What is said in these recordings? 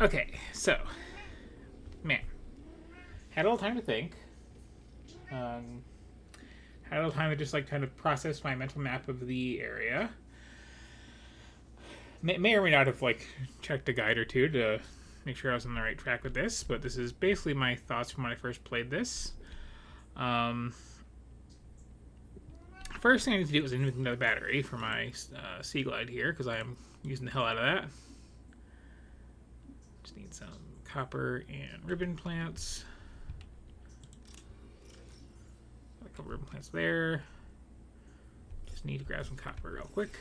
Okay, so, man, had a little time to think. Um, had a little time to just like kind of process my mental map of the area. May or may not have like checked a guide or two to make sure I was on the right track with this, but this is basically my thoughts from when I first played this. Um, First thing I need to do is make another battery for my Sea Glide here because I am using the hell out of that. Just need some copper and ribbon plants. Got a couple ribbon plants there. Just need to grab some copper real quick.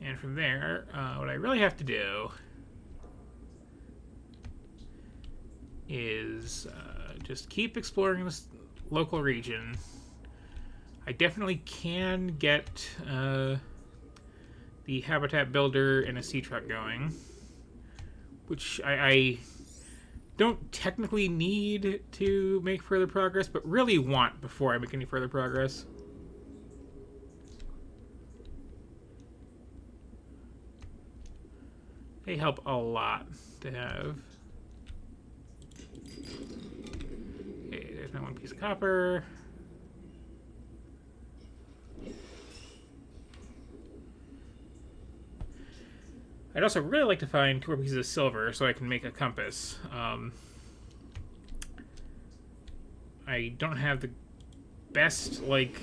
And from there, what I really have to do is just keep exploring this local region. I definitely can get the habitat builder and a sea truck going, which I don't technically need to make further progress, but really want before I make any further progress. They help a lot to have. Okay, there's my one piece of copper. I'd also really like to find 2 more pieces of silver so I can make a compass. I don't have the best, like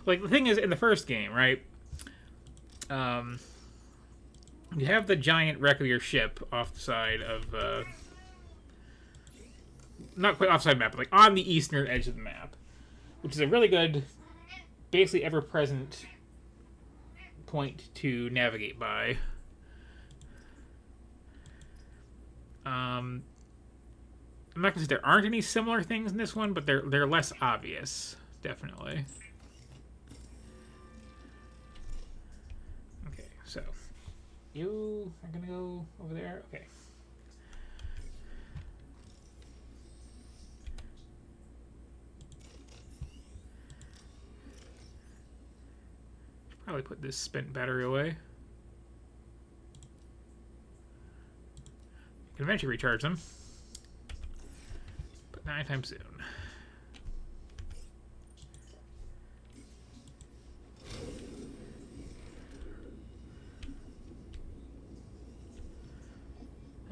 the thing is, in the first game, right? You have the giant wreck of your ship off the side of, not quite offside map, but like on the eastern edge of the map, which is a really good, basically ever-present point to navigate by. I'm not gonna say there aren't any similar things in this one, but they're less obvious, definitely. Okay, so you are gonna go over there. Okay. Should probably put this spent battery away. You can eventually recharge them, but not anytime soon.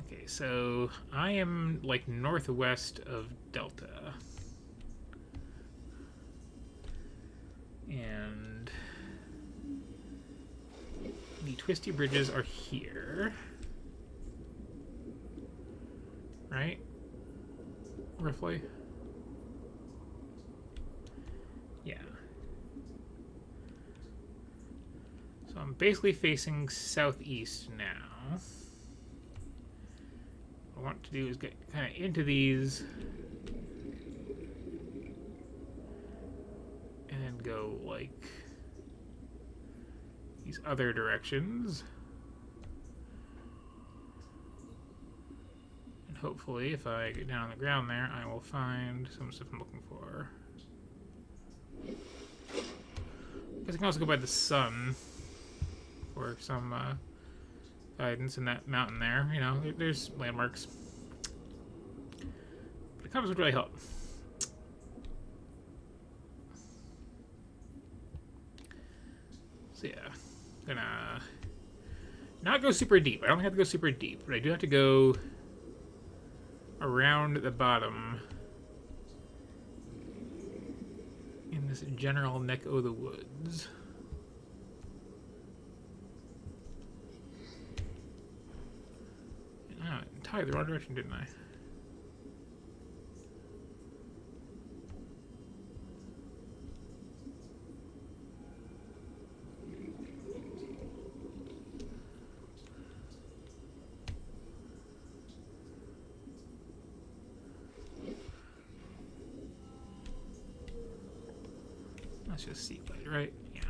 Okay, so I am like northwest of Delta. And the twisty bridges are here. Right? Roughly. Yeah. So I'm basically facing southeast now. What I want to do is get kind of into these and then go like these other directions. And hopefully, if I get down on the ground there, I will find some stuff I'm looking for. I guess I can also go by the sun for some guidance in that mountain there. You know, there's landmarks. But the compass would really help. So yeah, gonna not go super deep. I don't have to go super deep, but I do have to go around the bottom in this general neck of the woods. Oh, entirely the wrong direction, didn't I? That's just Sea Glide, right? Yeah.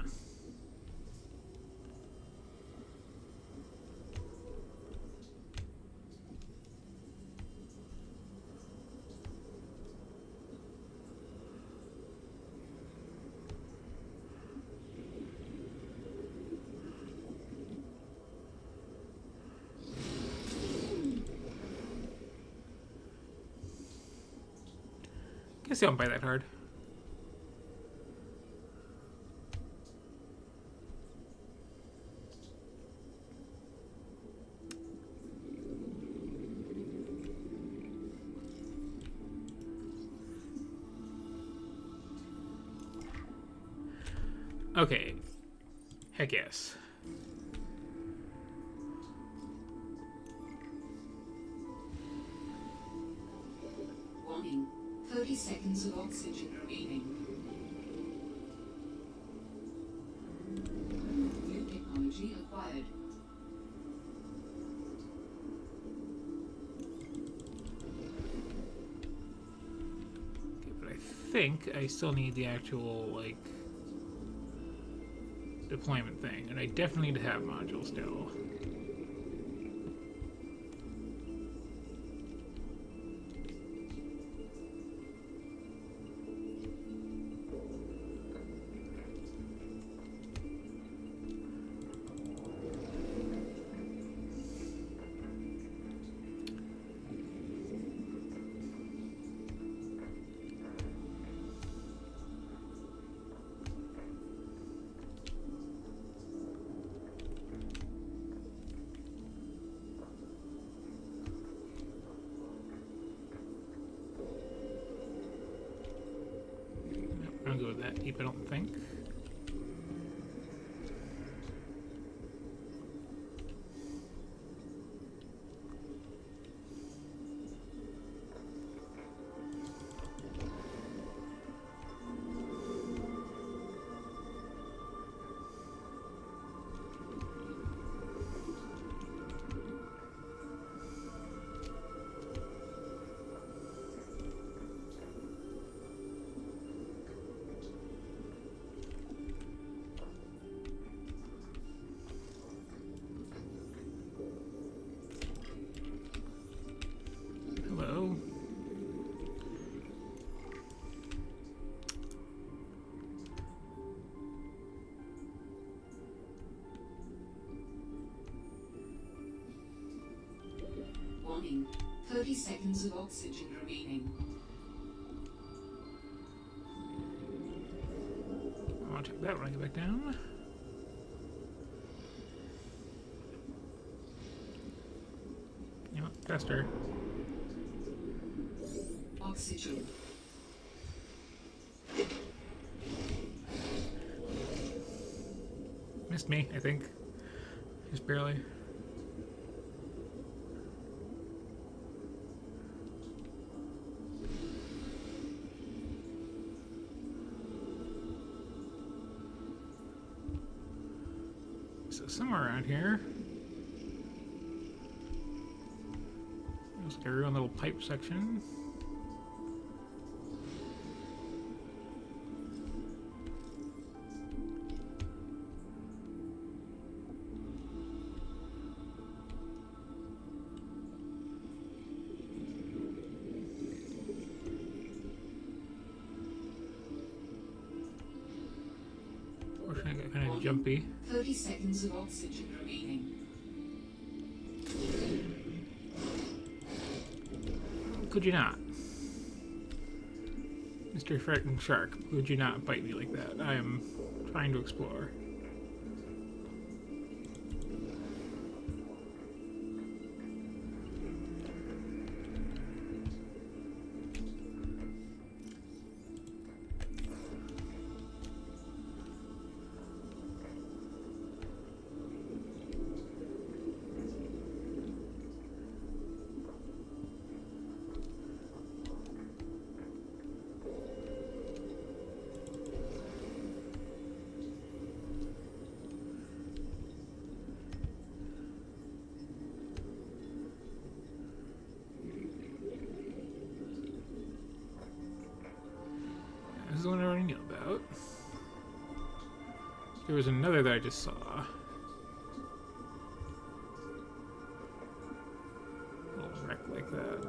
guess they don't bite that hard. Okay. Heck yes. Warning. 30 seconds of oxygen remaining. New technology acquired. Okay, but I think I still need the actual, like, deployment thing, and I definitely need to have modules still. I don't go that deep, I don't think. Hello. Warning. 30 seconds of oxygen remaining. I want to check that when I get back down. You know, faster. Oxygen. Missed me, I think. Just barely. So somewhere around here, there's like a real little pipe section. Fortunately, I got kind of jumpy. 30 seconds of oxygen remaining. Could you not? Mr. Frightened Shark, could you not bite me like that? I am trying to explore. This is the one I already knew about. There was another that I just saw. A little wreck like that.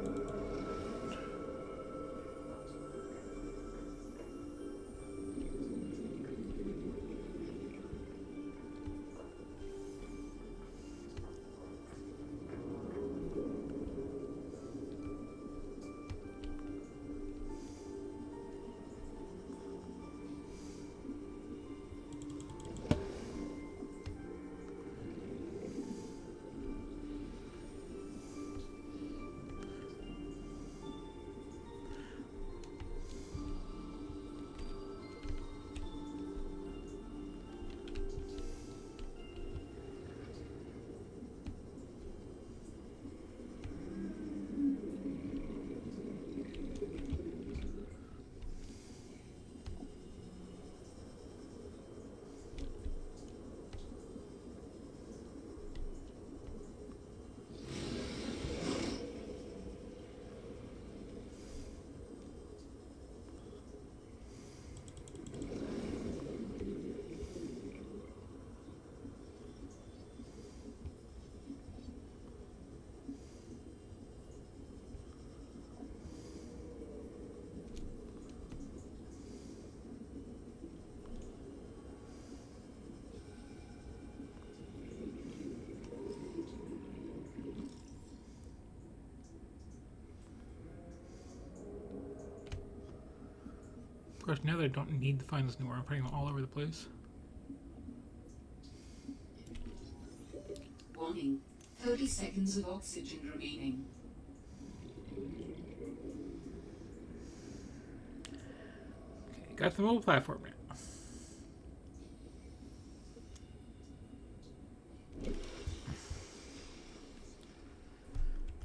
question now that I don't need to find this anymore. I'm putting them all over the place. Warning. 30 seconds of oxygen remaining. Okay, got the mobile platform now.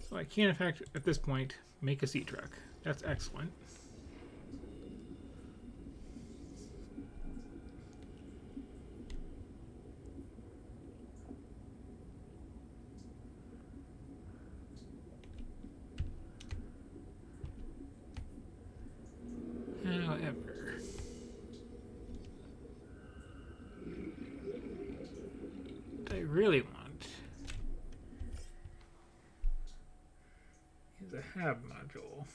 So I can, in fact, at this point, make a sea truck. That's excellent. However, what I really want is a hab module.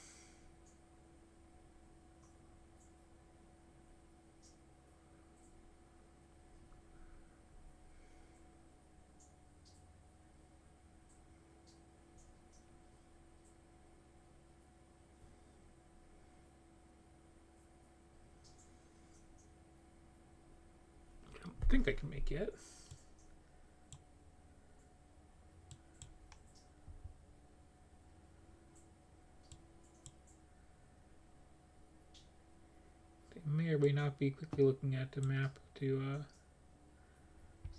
I don't think I can make yet. They may or may not be quickly looking at the map to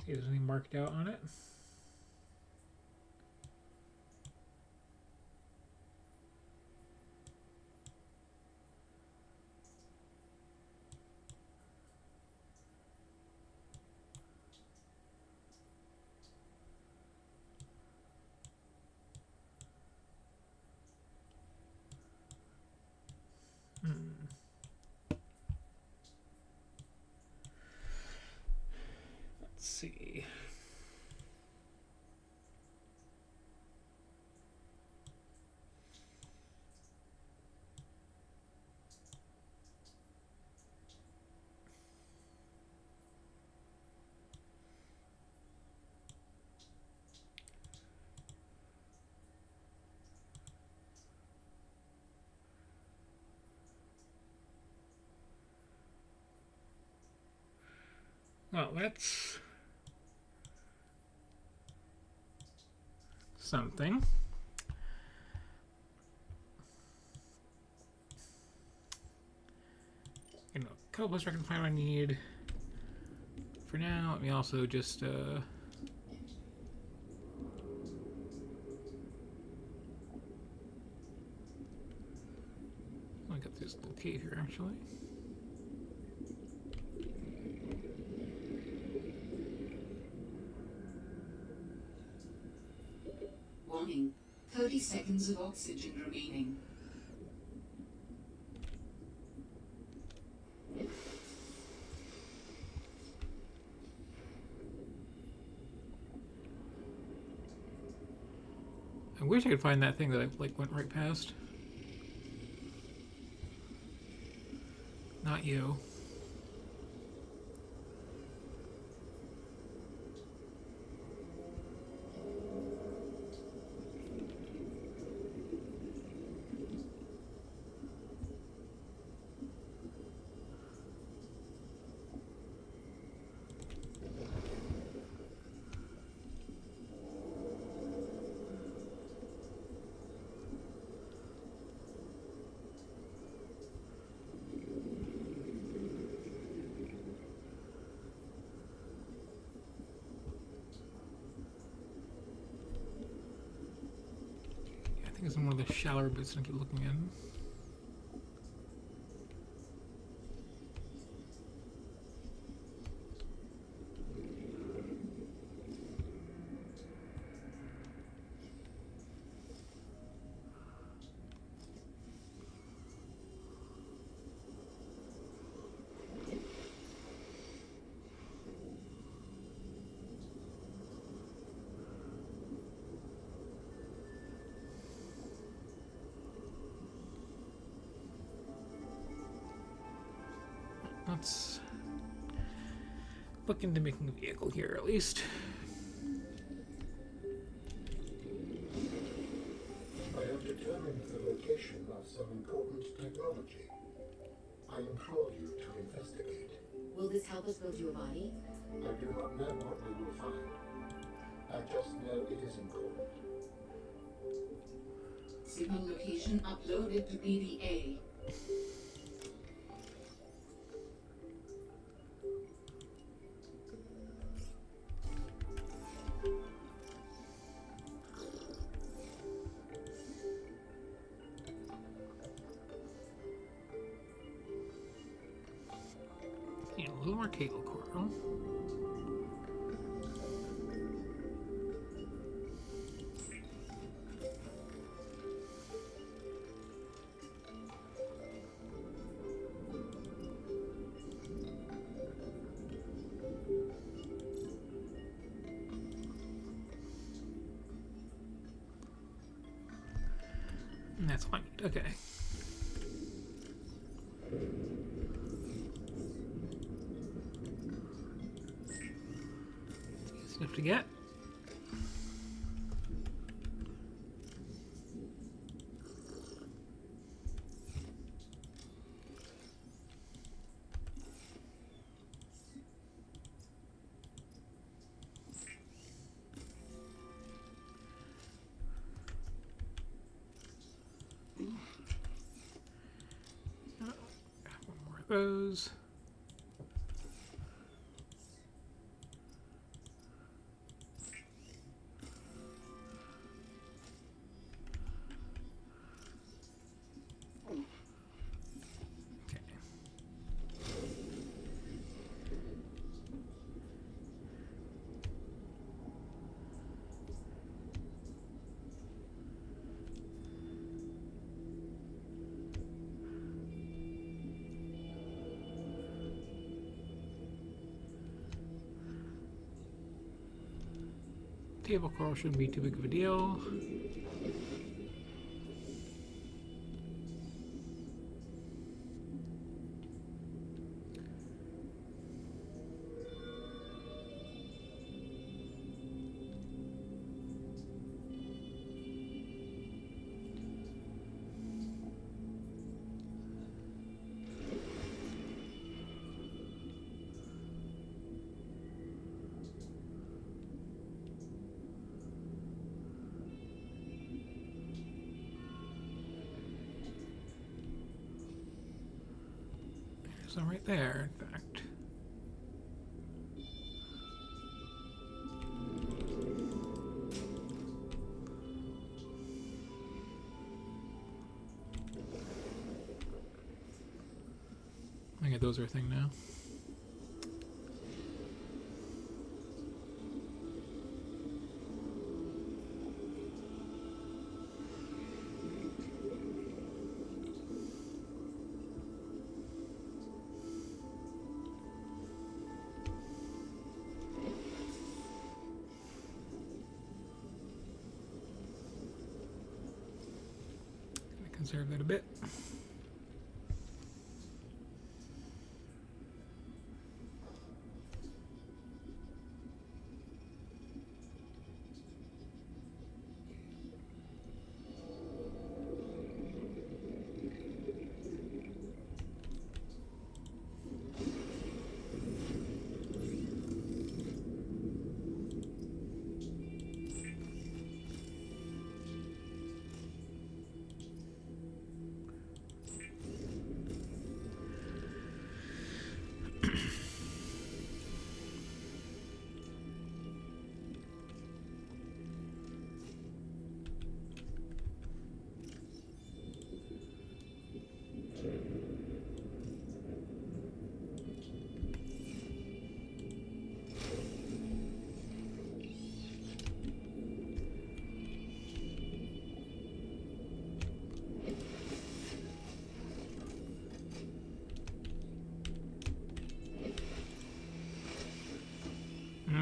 see if there's anything marked out on it. Let's see. Well, that's something. You know, a couple places I can find what I need. For now, let me also just I got this little cave here actually. Warning. 30 seconds of oxygen remaining. I wish I could find that thing that I went right past. Not you. I think it's in one of the shallower bits I keep looking in. Let's look into making a vehicle here at least. I have determined the location of some important technology. I implore you to investigate. Will this help us build you a body? I do not know what we will find. I just know it is important. Signal location uploaded to PDA. Need a little more cable coral. And that's all I need. Okay. Easy enough to get. One more of those. Okay. Table coral shouldn't be too big of a deal. There's some right there, in fact. I get those are a thing now. Gonna conserve that a bit.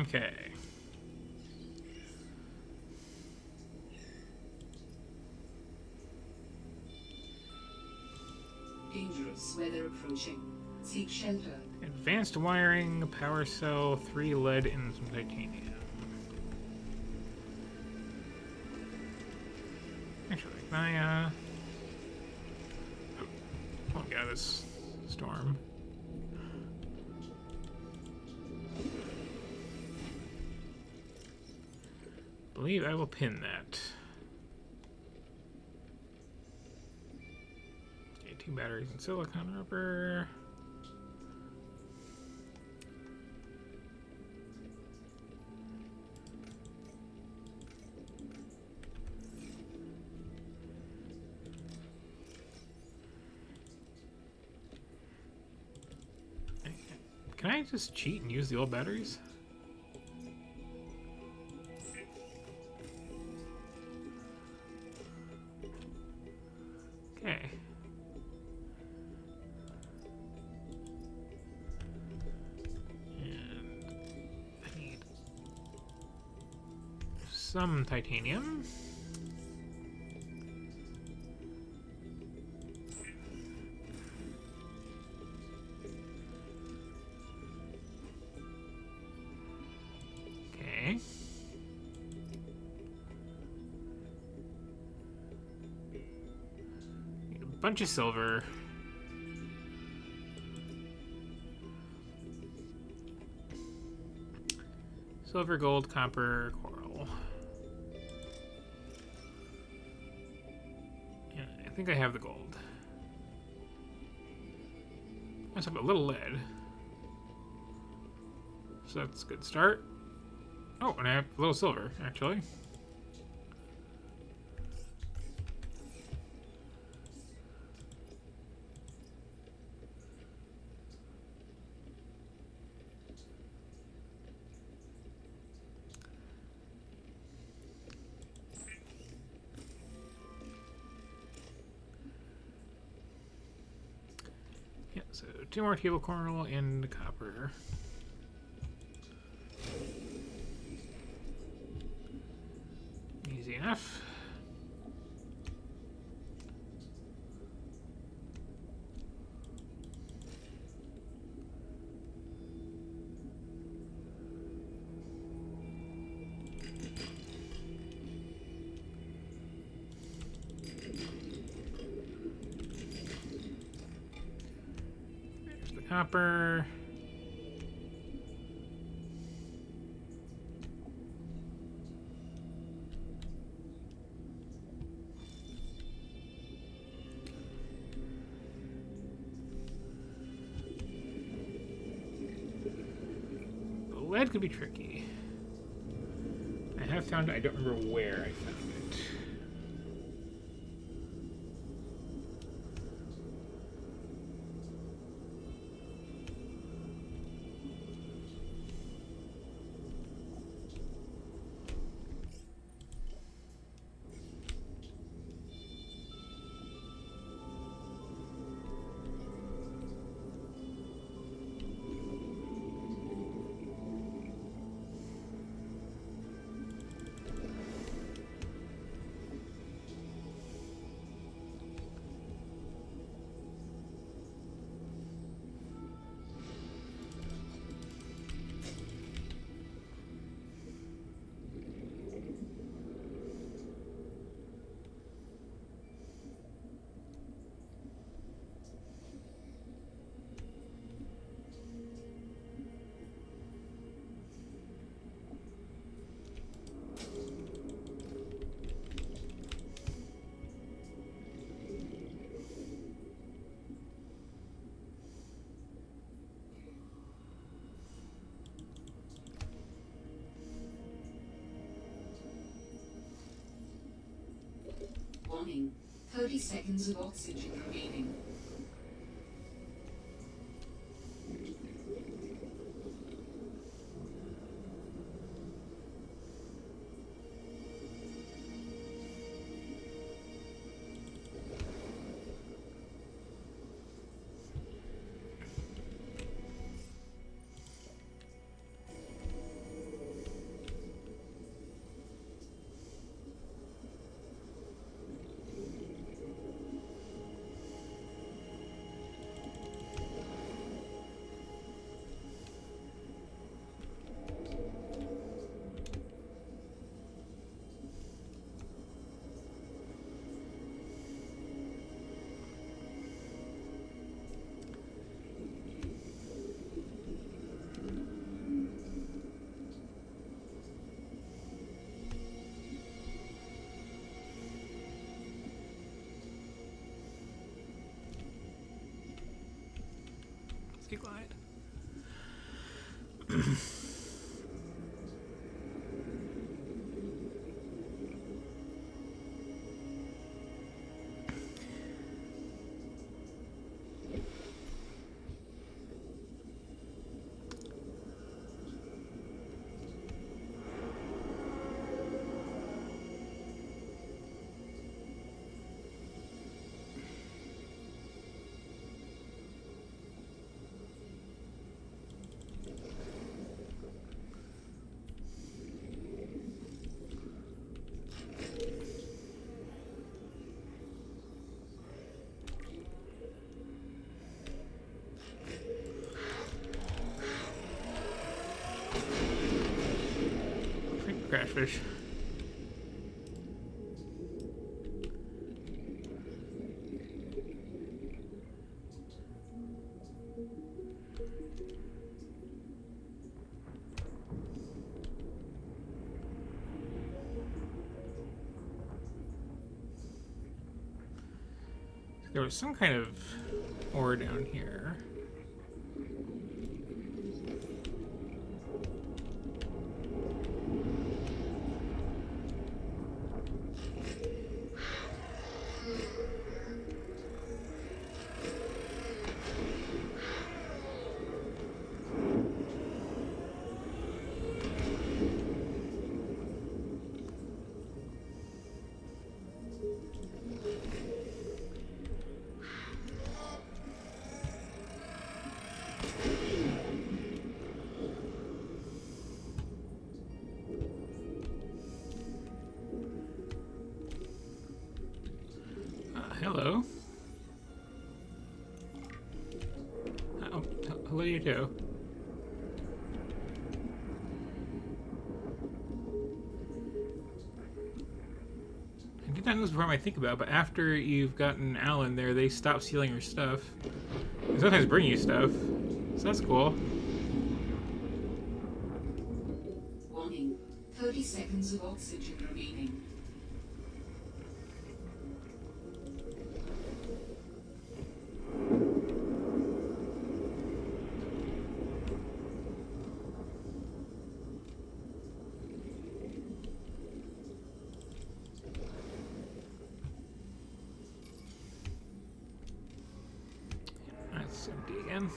Okay. Dangerous weather approaching. Seek shelter. Advanced wiring, power cell, 3 lead, and some titanium. Actually, can I, oh, get out of this storm. Believe I will pin that. Okay, 2 batteries and silicon rubber. Can I just cheat and use the old batteries? Okay. And I need some titanium. Okay. Need a bunch of silver. Silver, gold, copper, coral. Yeah, I think I have the gold. I just have a little lead. So that's a good start. Oh, and I have a little silver, actually. Yeah, so 2 more table coral and copper. Easy enough. There's the copper. Lead could be tricky. I have found it, I don't remember where I found it. Warning. 30 seconds of oxygen remaining. Sea glide. Crashfish. There was some kind of ore down here. Hello. Oh, hello, you too. I did not know this before I think about it, but after you've gotten Alan there, they stop stealing your stuff. They sometimes bring you stuff, so that's cool. Warning. 30 seconds of oxygen remaining. That's empty again.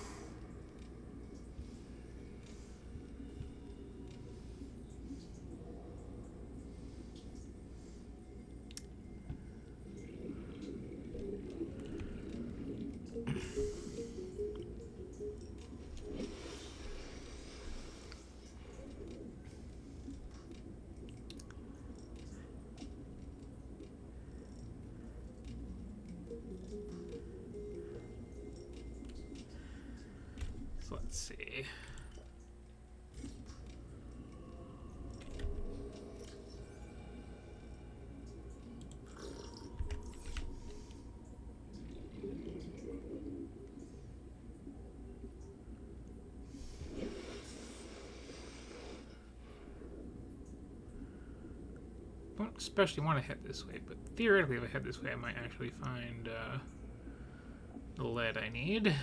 So let's see. Don't especially want to head this way, but theoretically if I head this way I might actually find the lead I need.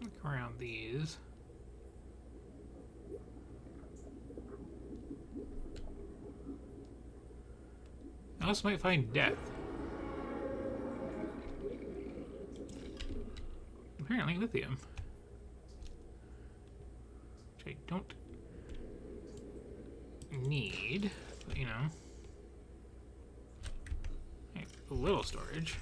Look around these. I also might find death. Apparently lithium. Which I don't need, but you know. Hey, a little storage.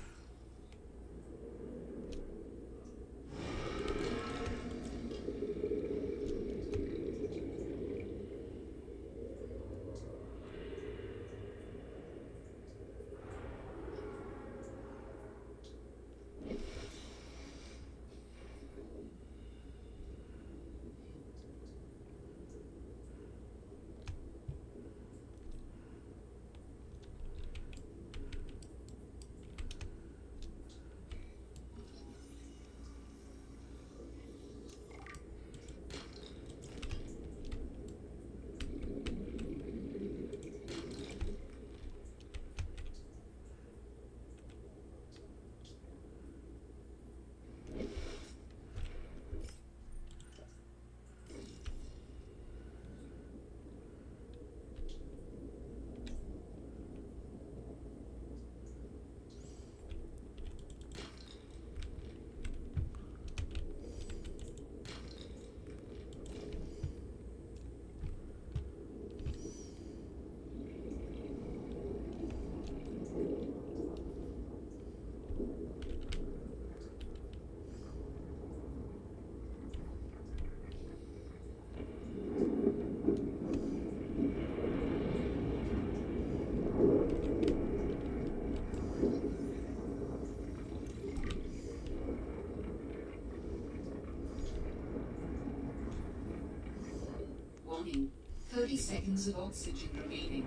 Warning. 30 seconds of oxygen remaining.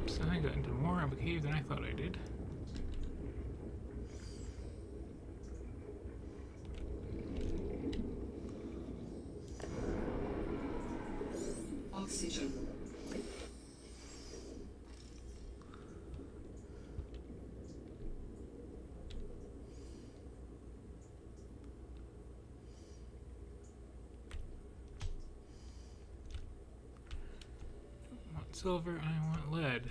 So I got into more of a cave than I thought I did. Oxygen. I want silver, I want lead.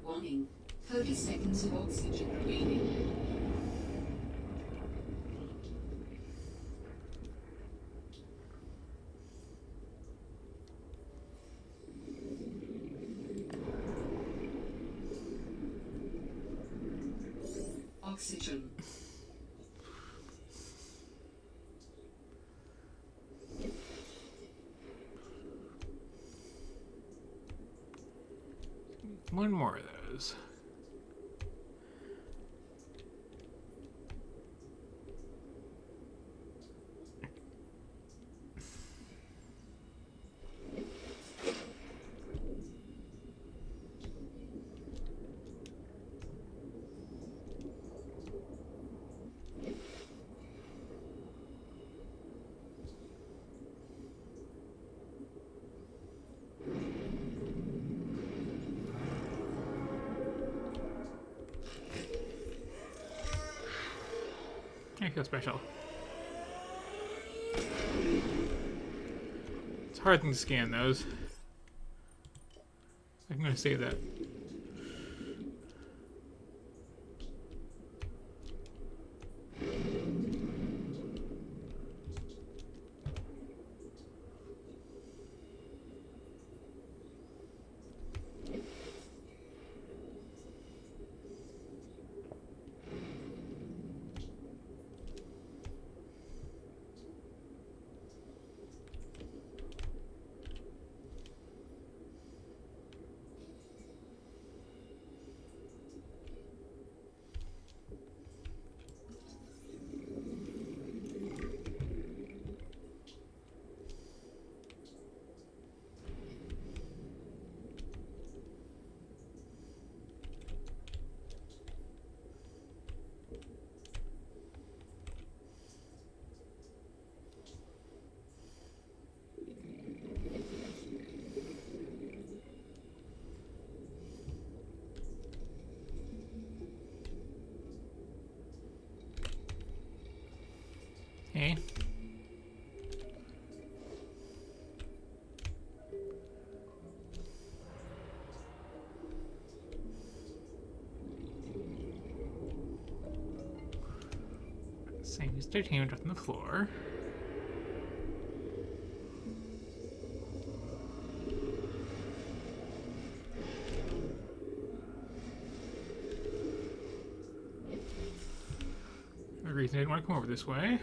Warning. 30 seconds of oxygen remaining. Oxygen. One more of those. I feel special. It's a hard thing to scan those. I'm gonna save that. Okay. Same as titanium dropped on the floor. No reason I didn't want to come over this way.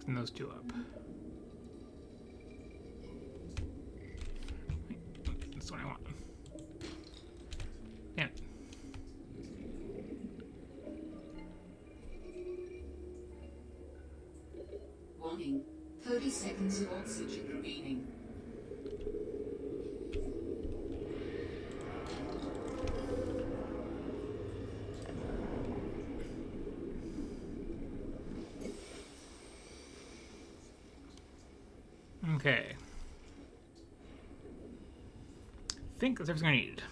lifting those two up. Wait, that's what I want. Damn. Warning. 30 seconds of oxygen remaining. Okay. I think that's everything I need.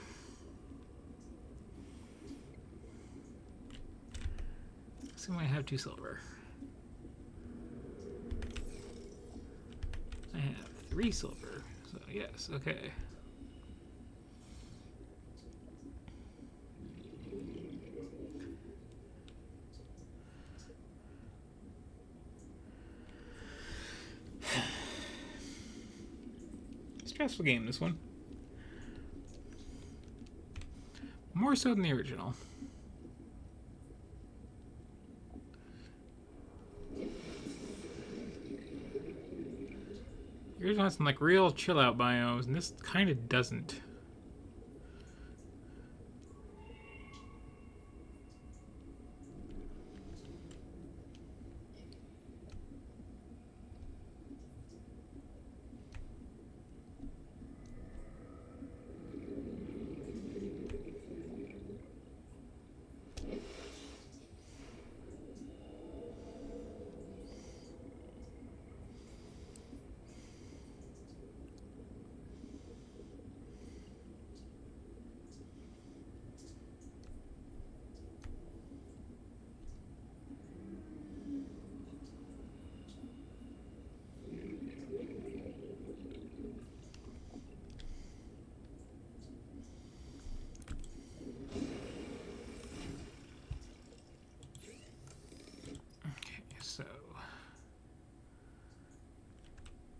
So I have 2 silver. I have 3 silver. So yes, okay. Stressful game, this one. More so than the original. The original has some like real chill out biomes, and this kind of doesn't. So,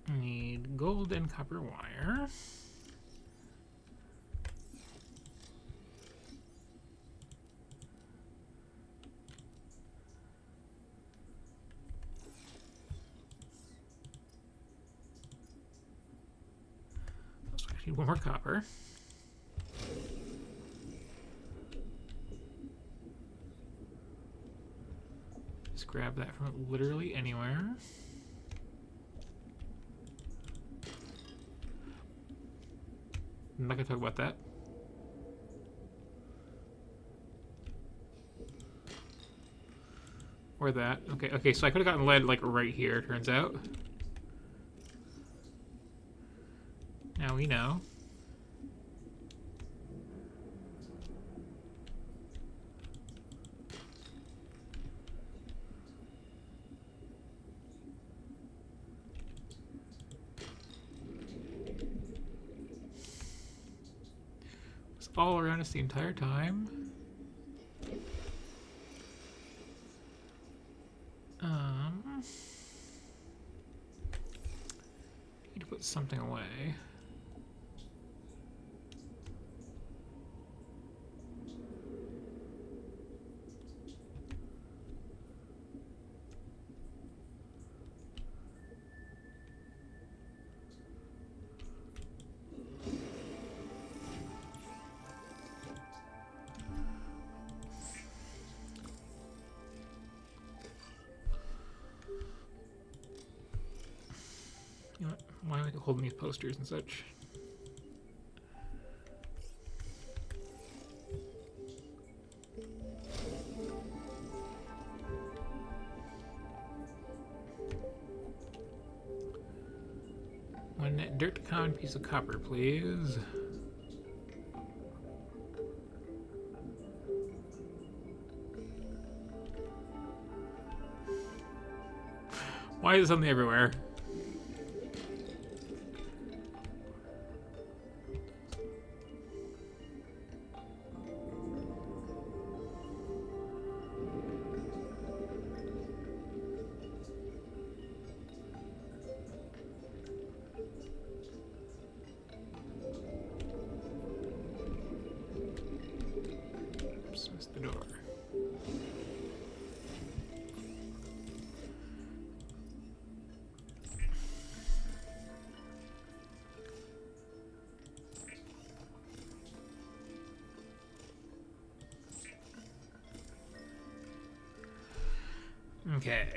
I need gold and copper wire. So I need 1 more copper. Just grab that from literally anywhere. I'm not gonna talk about that. Or that. Okay, so I could have gotten lead like right here, turns out. Now we know. All around us the entire time. Need to put something away. You know what? Why am I holding these posters and such? One dirt common piece of copper, please. Why is something everywhere? Oops, missed the door. Okay.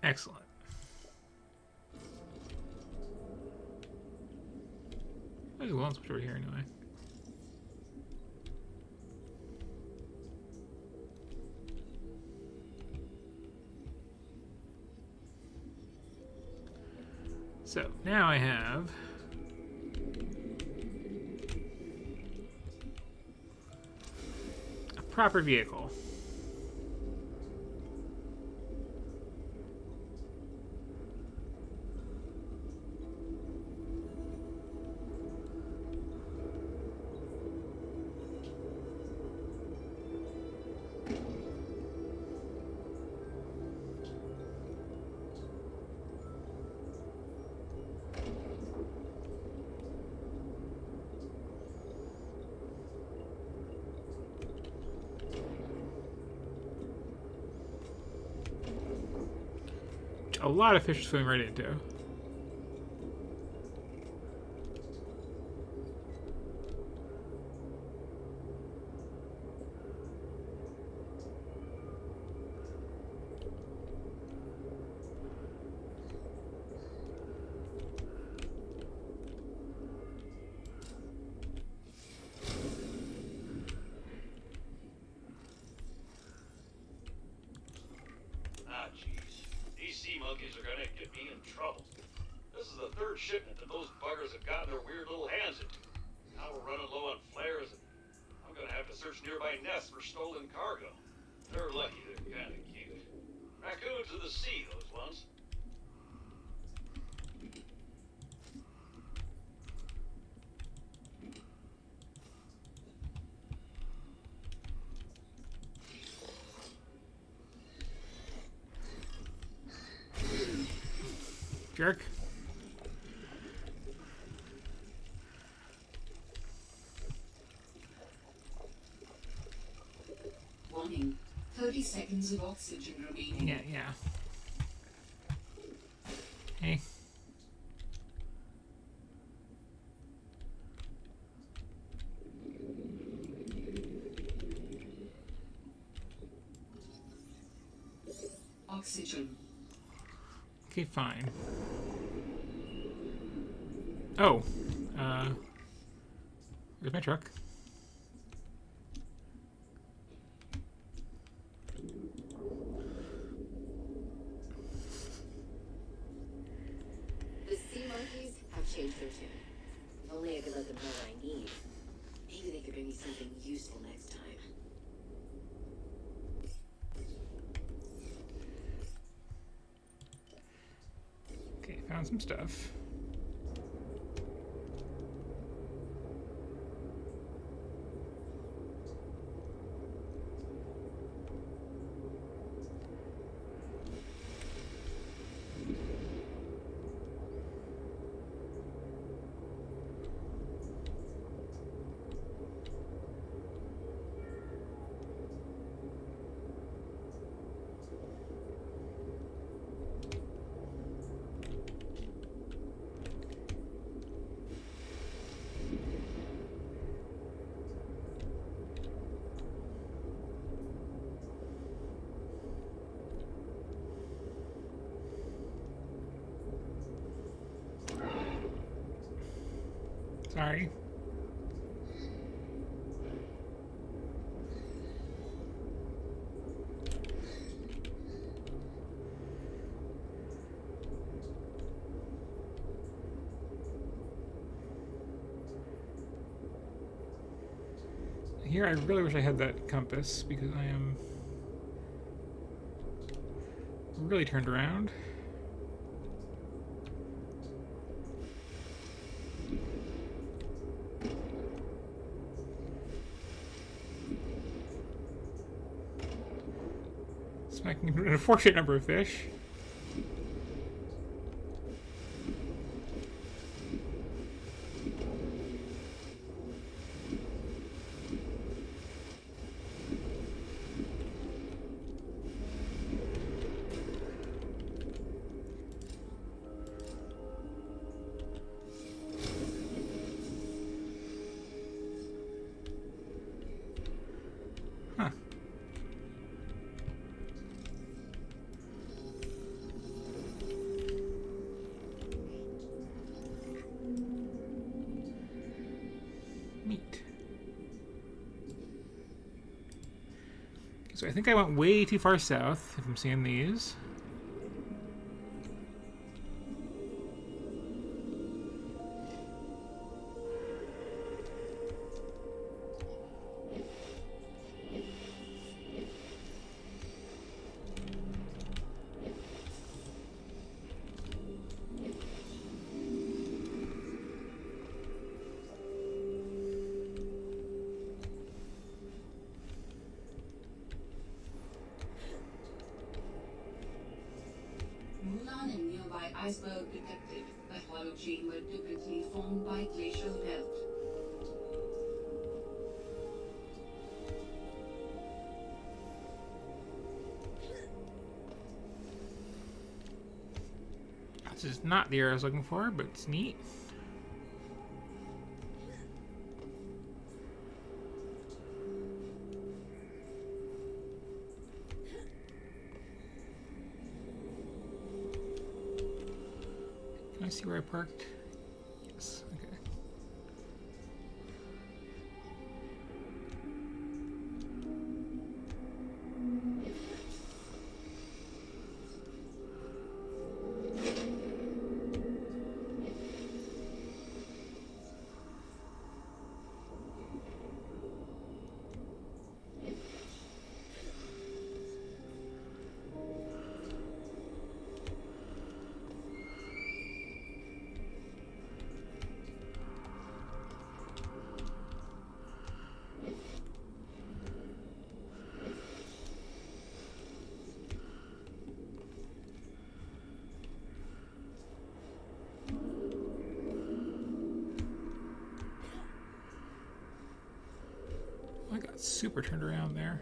Excellent. There's a lone switch over here anyway. So now I have a proper vehicle. A lot of fish are swimming right into. Ah, jeez. These sea monkeys are gonna get me in trouble. This is the third shipment that those buggers have gotten their weird little hands into. Now we're running low on flares, and I'm gonna have to search nearby nests for stolen cargo. They're lucky they're kinda cute. Raccoons of the sea, those ones. Jerk. Warning. 30 seconds of oxygen remaining. Yeah. Hey. Oxygen. Okay, fine. Oh. Where's my truck? The sea monkeys have changed their tune. If only I could let them know what I need. Maybe they could bring me something useful next time. Okay, found some stuff. Sorry. Here, I really wish I had that compass because I am really turned around. I can get a fortunate number of fish. Huh. Neat. So I think I went way too far south, if I'm seeing these. Mulan and nearby iceberg detected. The hollow chamber typically formed by glacial melt. This is not the area I was looking for, but it's neat. Can I see where I parked? Yes, okay. I got super turned around there.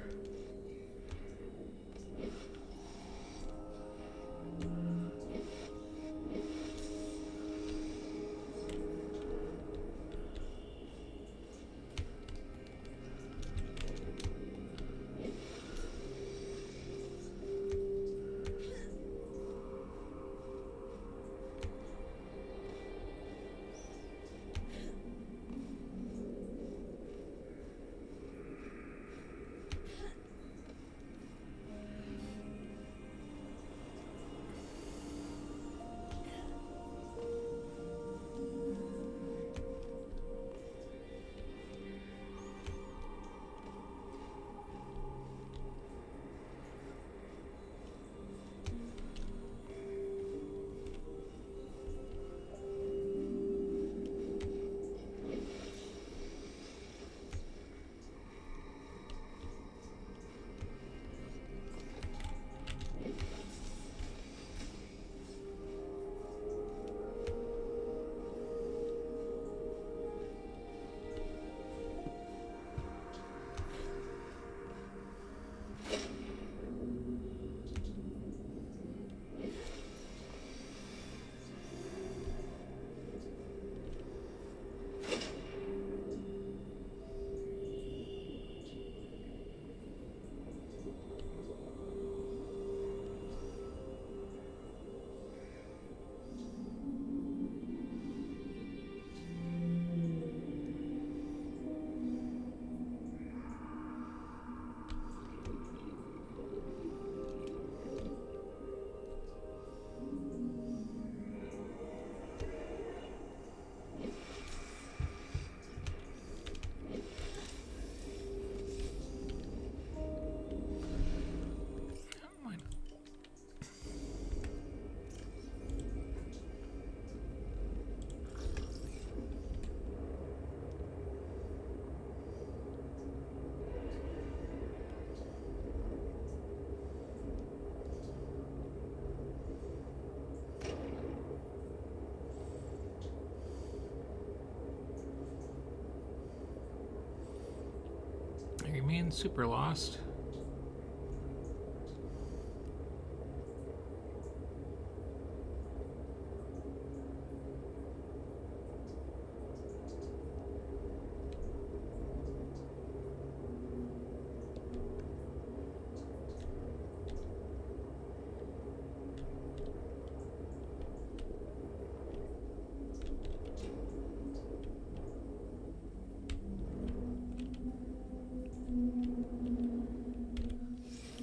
remain super lost.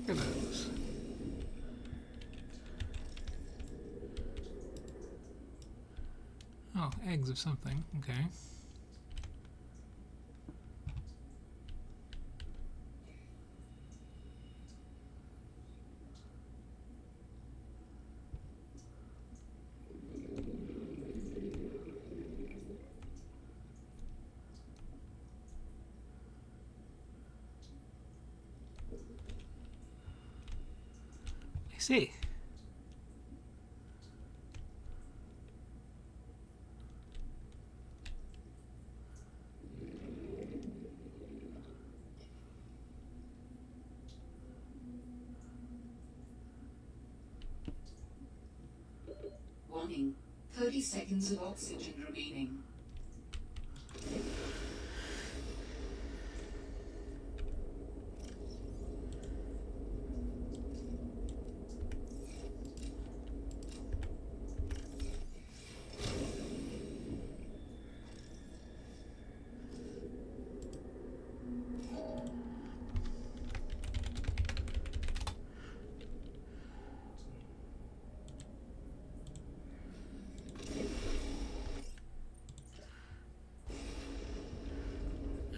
Look at those. Oh, eggs of something. Okay. I see. Warning. 30 seconds of oxygen remaining.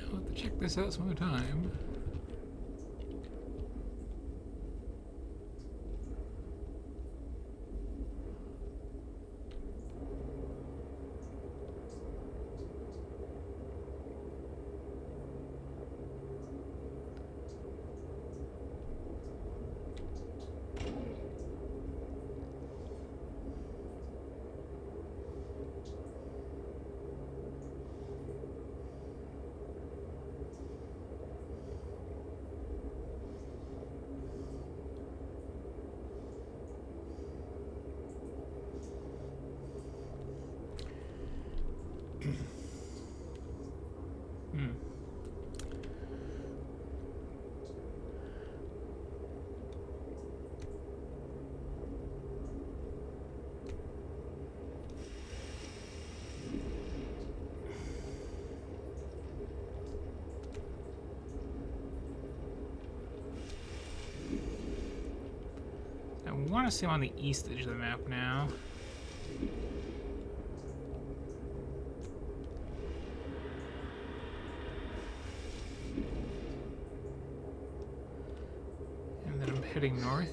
I'll have to check this out some other time. I want to say I'm on the east edge of the map now. And then I'm heading north.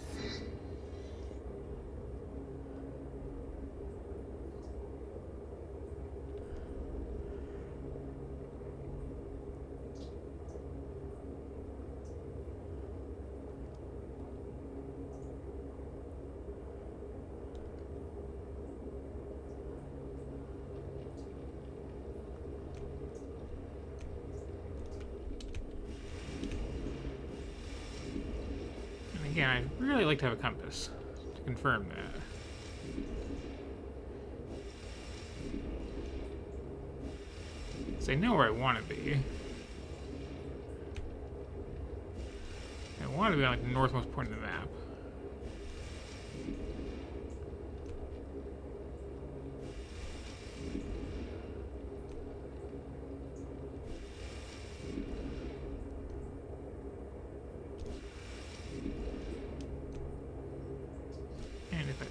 Again, I'd really like to have a compass to confirm that. So I know where I want to be. I want to be on like the northmost point of the map.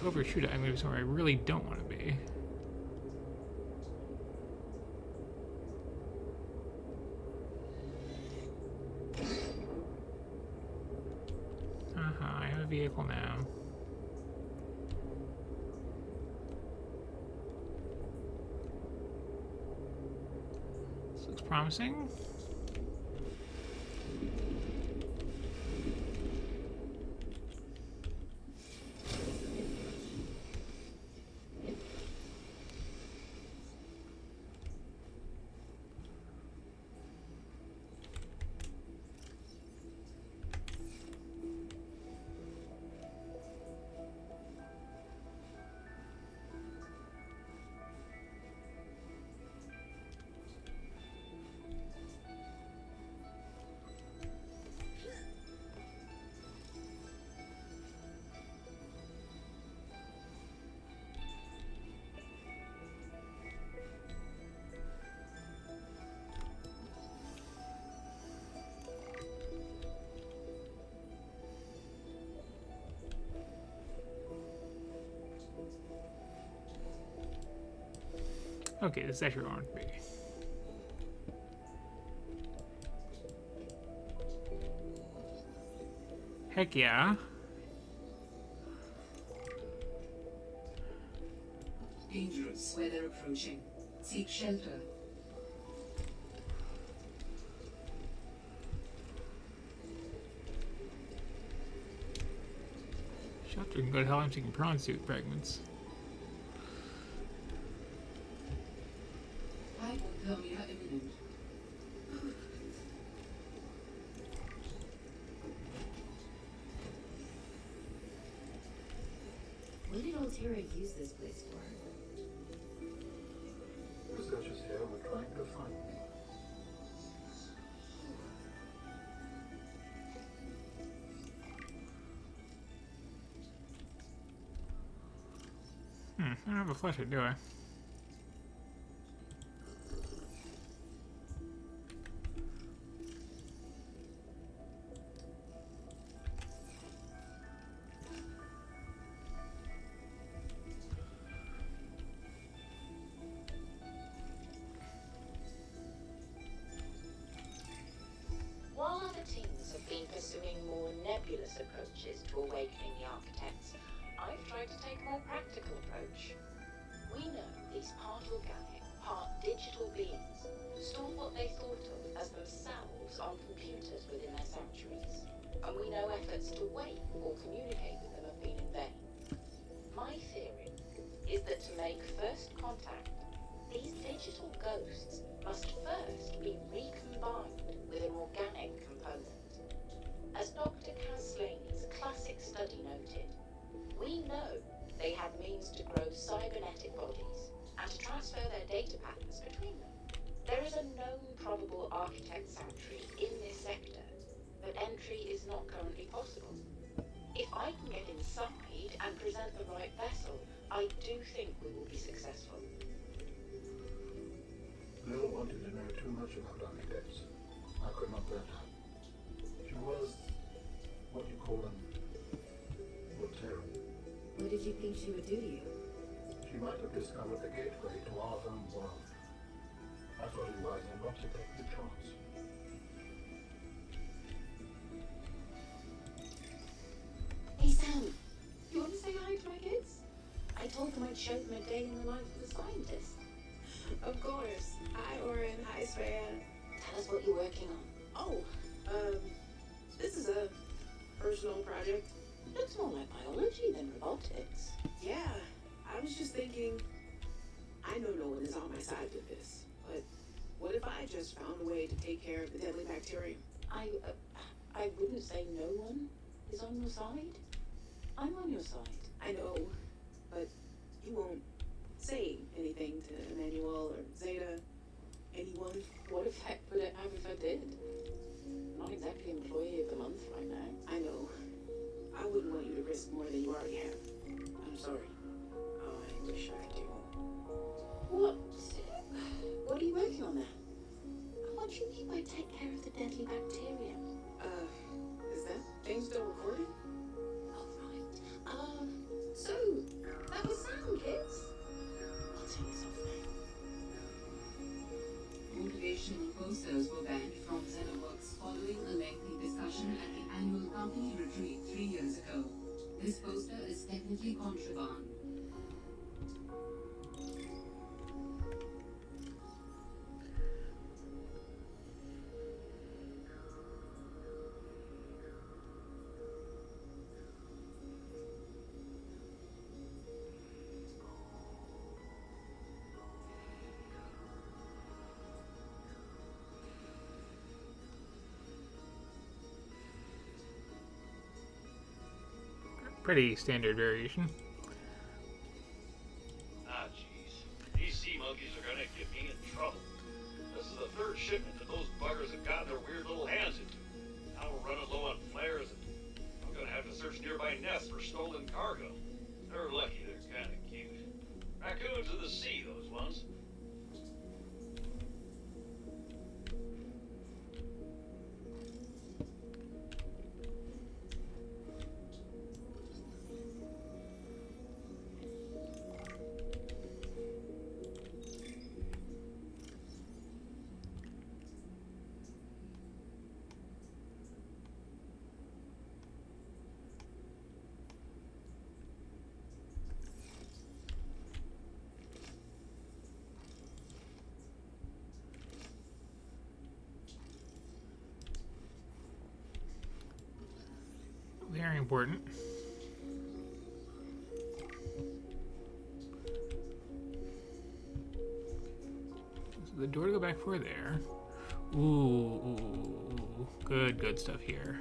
Overshoot it, I'm going to be somewhere I really don't want to be. I have a vehicle now. This looks promising. Okay, this is actually where I want to be. Heck yeah. Dangerous weather approaching. Seek shelter. Shelter can go to hell. I'm taking prawn suit fragments. Hypothermia imminent. What did Altera use this place for? Researchers here were trying to find me. I don't have a flashlight, do I? While other teams have been pursuing more nebulous approaches to awakening the architects, I've tried to take a more practical approach. We know these part organic, part digital beings store what they thought of as themselves on computers within their sanctuaries. And we know efforts to wake or communicate with them have been in vain. My theory is that to make first contact, these digital ghosts must first be recombined with an organic component. As Dr. Caslaney's classic study noted, we know they had means to grow cybernetic bodies and to transfer their data patterns between them. There is a known probable architect sanctuary in this sector, but entry is not currently possible. If I can get inside and present the right vessel, I do think we will be successful. Bill wanted to know too much about architects. I could not bear that. She was, what do you call them, Voltaire. What did you think she would do to you? She might have discovered the gateway to our own world. I thought it wiser not to take the chance. Hey Sam, you want to say hi to my kids? I told them I'd show them a day in the life of a scientist. Of course. Hi, Oren. Hi, Svea. Tell us what you're working on. Oh, this is a personal project. Looks more like biology than robotics. Yeah, I was just thinking, I know no one is on my side with this, but what if I just found a way to take care of the deadly bacterium? I wouldn't say no one is on your side. I'm on your side. I know, but you won't say anything to Emmanuel or Zeta, anyone. What effect would it have if I did? Not exactly employee of the month right now. I know. I wouldn't want you to risk more than you already have. I'm sorry. Oh, I wish I could do more. What are you working on there? What do you mean by take care of the deadly bacterium? Is that thing still recording? Oh, right. So, that was Sam, kids. I'll turn this off now. Motivational posters were banned from Xenoworks following a lengthy discussion at the annual company retreat 3 years ago. This poster is technically contraband. Pretty standard variation. Ah, jeez. These sea monkeys are gonna get me in trouble. This is the third shipment that those buggers have gotten their weird little hands into. Now we're running low on flares, and I'm gonna have to search nearby nests for stolen cargo. They're lucky they're kinda cute. Raccoons of the sea, those ones. very important. So the door to go back for there. Ooh, good stuff here.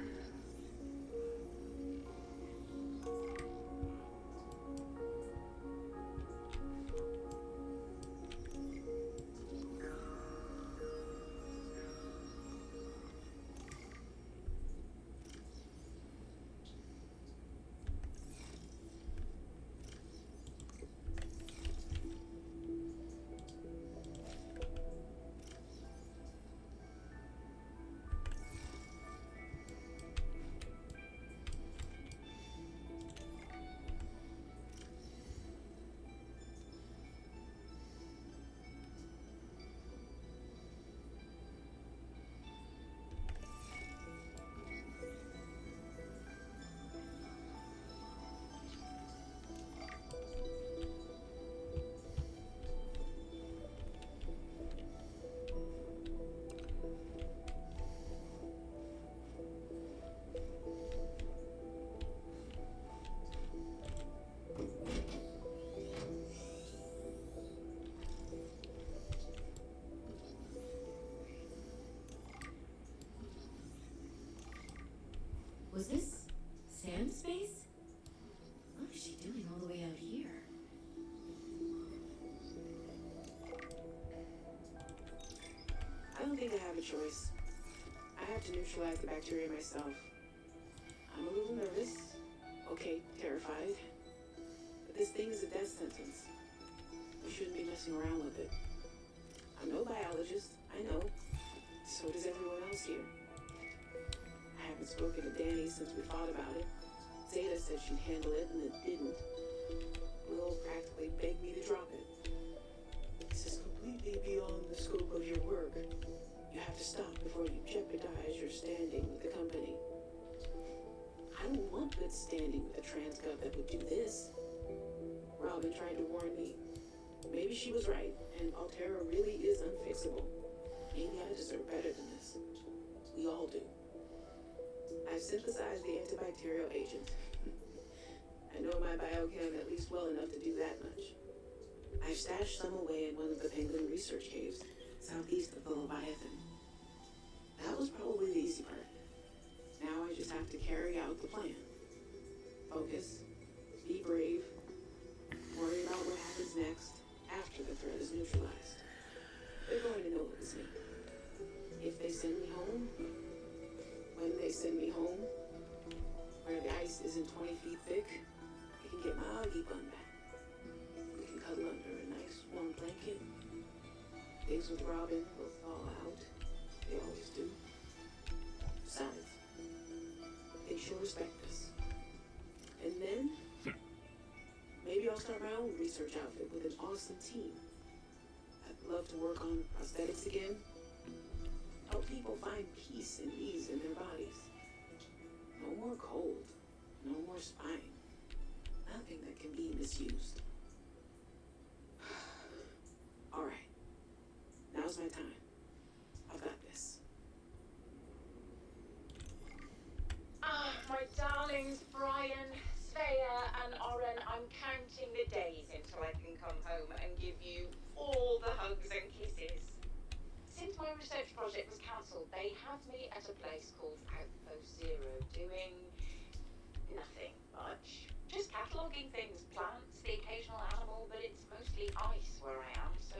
Was this Sam's space? What is she doing all the way out here? I don't think I have a choice. I have to neutralize the bacteria myself. I'm a little nervous. Okay, terrified. But this thing is a death sentence. We shouldn't be messing around with it. I'm no biologist, I know. So does everyone else here. I haven't spoken to Danny since we fought about it. Zeta said she'd handle it and it didn't. Will practically begged me to drop it. This is completely beyond the scope of your work. You have to stop before you jeopardize your standing with the company. I don't want good standing with a transgov that would do this. Robin tried to warn me. Maybe she was right, and Altera really is unfixable. Maybe I deserve better than this. We all do. I've synthesized the antibacterial agent. I know my biochem at least well enough to do that much. I've stashed some away in one of the Penguin research caves, southeast of the Leviathan. That was probably the easy part. Now I just have to carry out the plan. Focus, be brave, worry about what happens next after the threat is neutralized. They're going to know it was me. If they send me home, when they send me home, where the ice isn't 20 feet thick, I can get my Augie bun back. We can cuddle under a nice warm blanket. Things with Robin will fall out. They always do. Besides, they she'll respect us. And then, maybe I'll start my own research outfit with an awesome team. I'd love to work on prosthetics again. Help people find peace and ease in their bodies. No more cold. No more spine. Nothing that can be misused. All right. Now's my time. I've got this. Ah, my darlings, Brian, Svea, and Oren, I'm counting the days until I can come home and give you all the hugs and kisses. Since my research project was cancelled, they have me at a place called Outpost Zero, doing nothing much. Just cataloguing things, plants, the occasional animal, but it's mostly ice where I am, so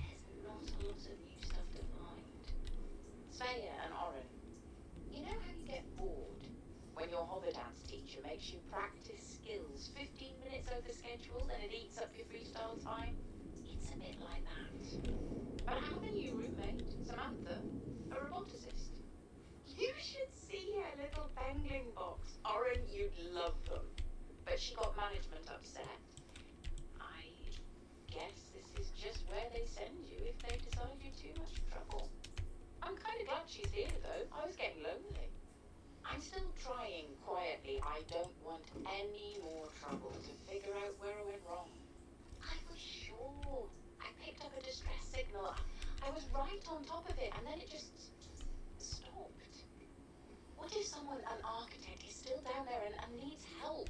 there's not a lot of new stuff to find. Svea and Oren, you know how you get bored when your hover dance teacher makes you practice skills 15 minutes over schedule and it eats up your freestyle time? It's a bit like that. But I have a new roommate, Samantha, a roboticist. You should see her little pangolin box. Oren, you'd love them. But she got management upset. I guess this is just where they send you if they decide you're too much trouble. I'm kind of glad she's here, though. I was getting lonely. I'm still trying quietly. I don't want any more trouble to figure out where I went wrong. I was sure. I picked up a distress signal. I was right on top of it, and then it just stopped. What if someone, an architect, is still down there and needs help.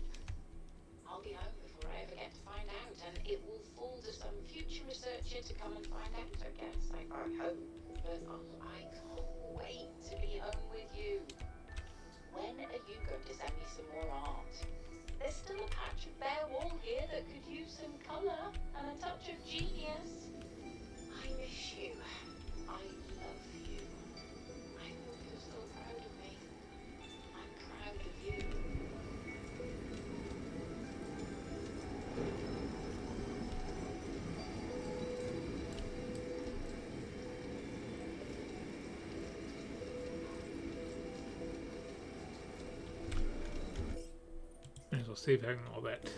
I'll be home before I ever get to find out, and it will fall to some future researcher to come and find out, I guess. I hope. But I can't wait to be home with you. When are you going to send me some more art? There's still a patch of bare wall here that could use some colour and a touch of genius. I miss you. I love you. I hope you're still proud of me. I'm proud of you. Might as well save having all that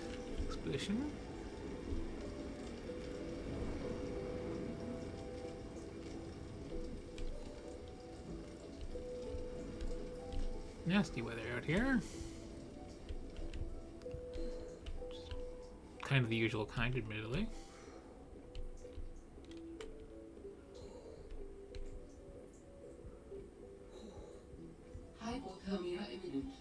expedition. Nasty weather out here. Just kind of the usual kind, admittedly. Hypothermia imminent.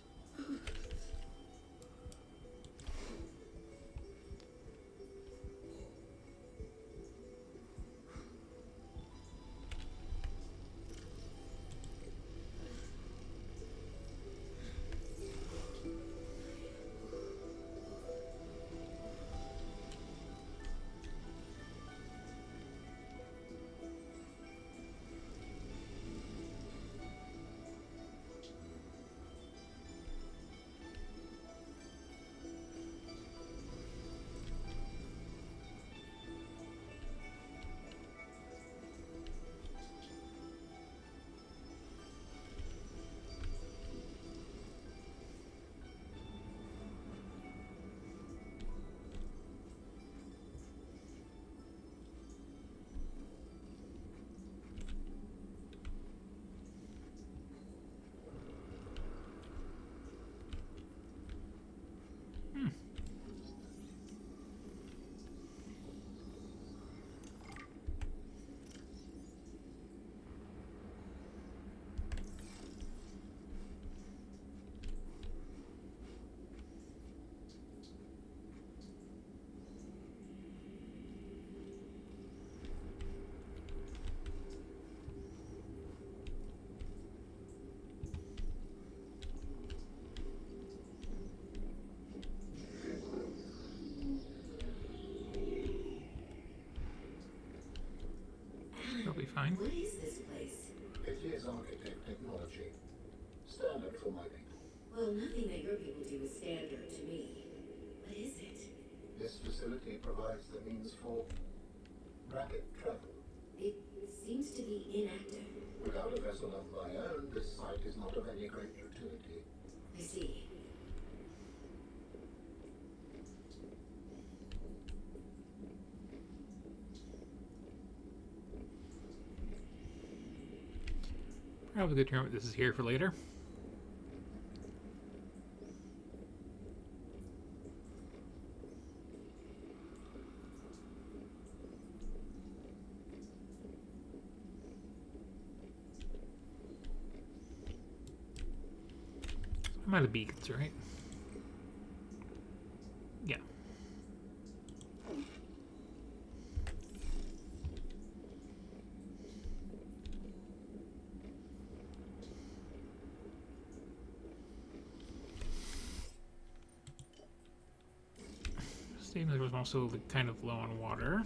It'll be fine. What is this place? It is architect technology. Standard for my people. Well, nothing that your people do is standard to me. What is it? This facility provides the means for rapid travel. It seems to be inactive. Without a vessel of my own, this site is not of any great utility. I see. Probably good to remember this is here for later. I'm out of beacons, right? Yeah. Seems like it was also kind of low on water.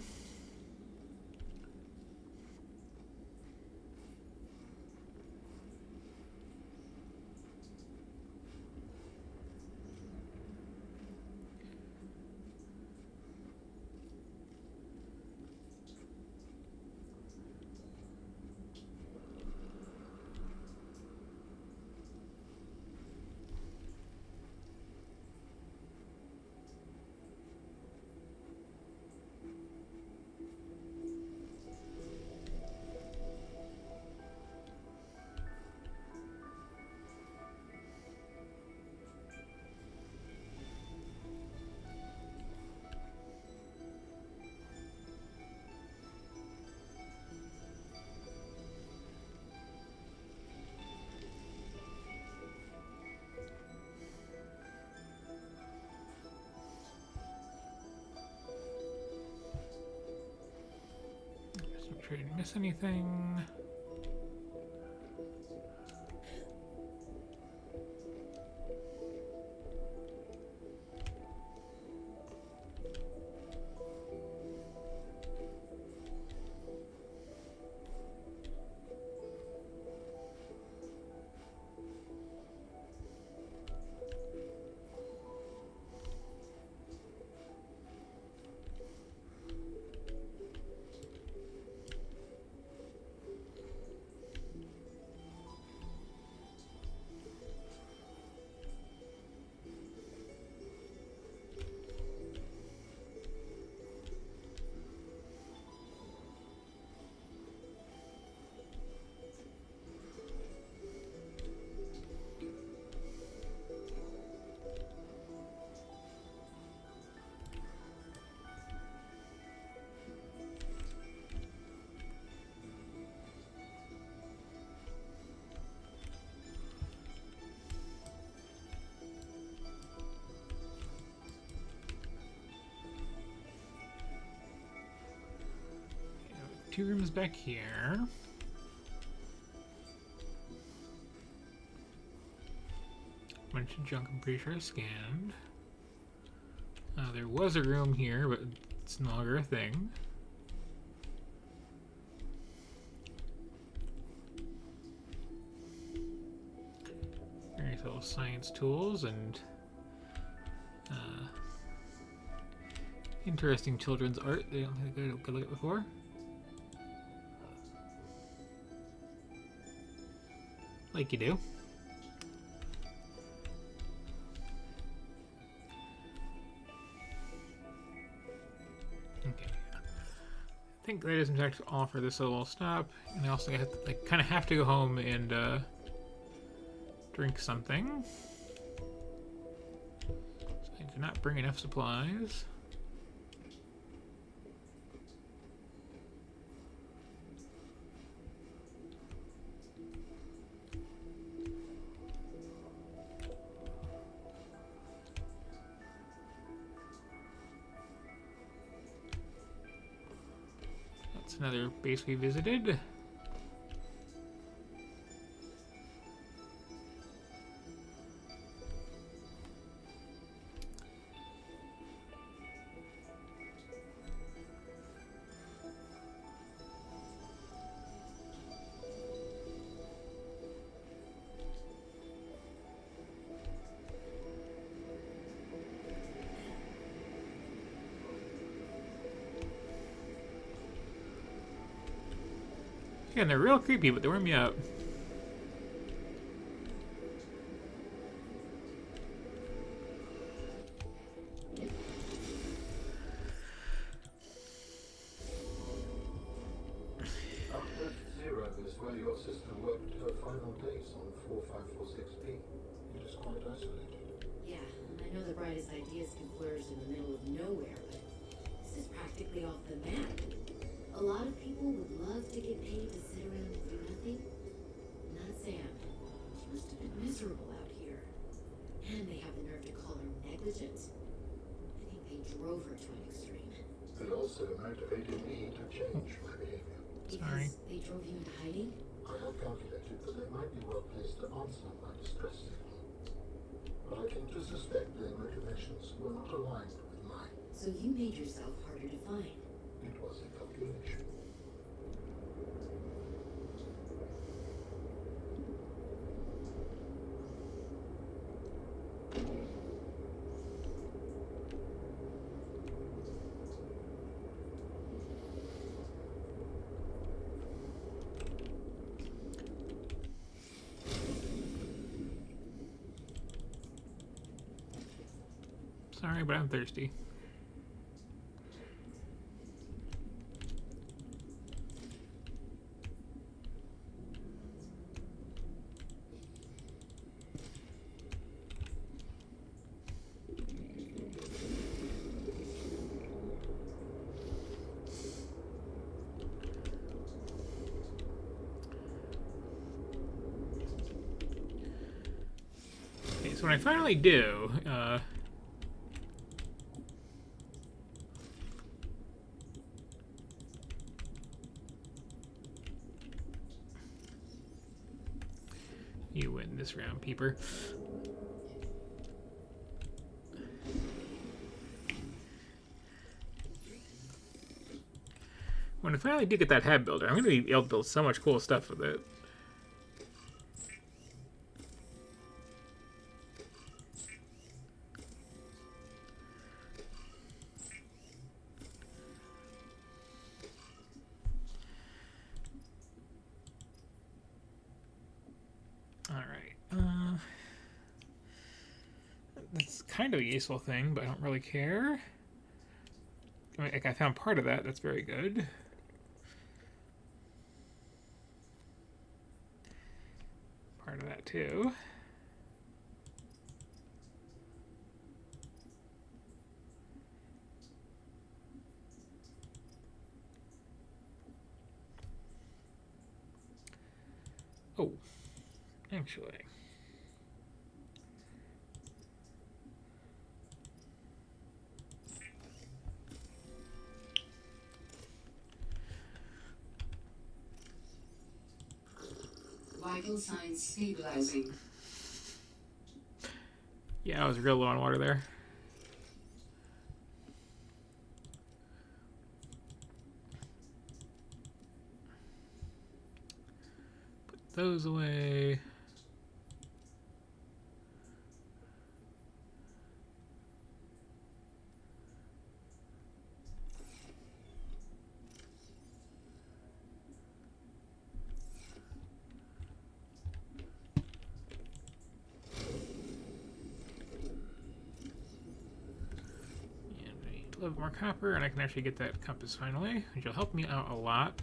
Make sure I didn't miss anything. Two rooms back here. Bunch of junk I'm pretty sure I scanned. There was a room here, but it's no longer a thing. Various little science tools and interesting children's art. They don't think I could look at before. Like you do. Okay. I think that is in fact all for this little stop. And I also have to, like, kind of have to go home and drink something. So I did not bring enough supplies. Another base we visited. Yeah, and they're real creepy, but they warm me up. Outpost Zero is where your sister worked her final days on 4546B. It is quite isolated. Yeah, I know the brightest ideas can flourish in the middle of nowhere, but this is practically off the map. A lot of people would love to get paid to sit around and do nothing. Not Sam. She must have been miserable out here. And they have the nerve to call her negligent. I think they drove her to an extreme. They also motivated me to change my behavior. Sorry. Because they drove you into hiding? I had calculated that they might be well placed to answer my distress signal. But I came to suspect their motivations were not aligned with mine. So you made yourself harder to find. It was a calculation. Sorry, but I'm thirsty. Okay, so when I finally do, this round, peeper. When I finally do get that head builder, I'm going to be able to build so much cool stuff with it. Alright, that's kind of a useful thing, but I don't really care. I mean, like, I found part of that, that's very good. Part of that too. Oh, actually. Vital signs stabilizing. Yeah, I was real low on water there. Put those away. And I need a little more copper, and I can actually get that compass finally, which will help me out a lot.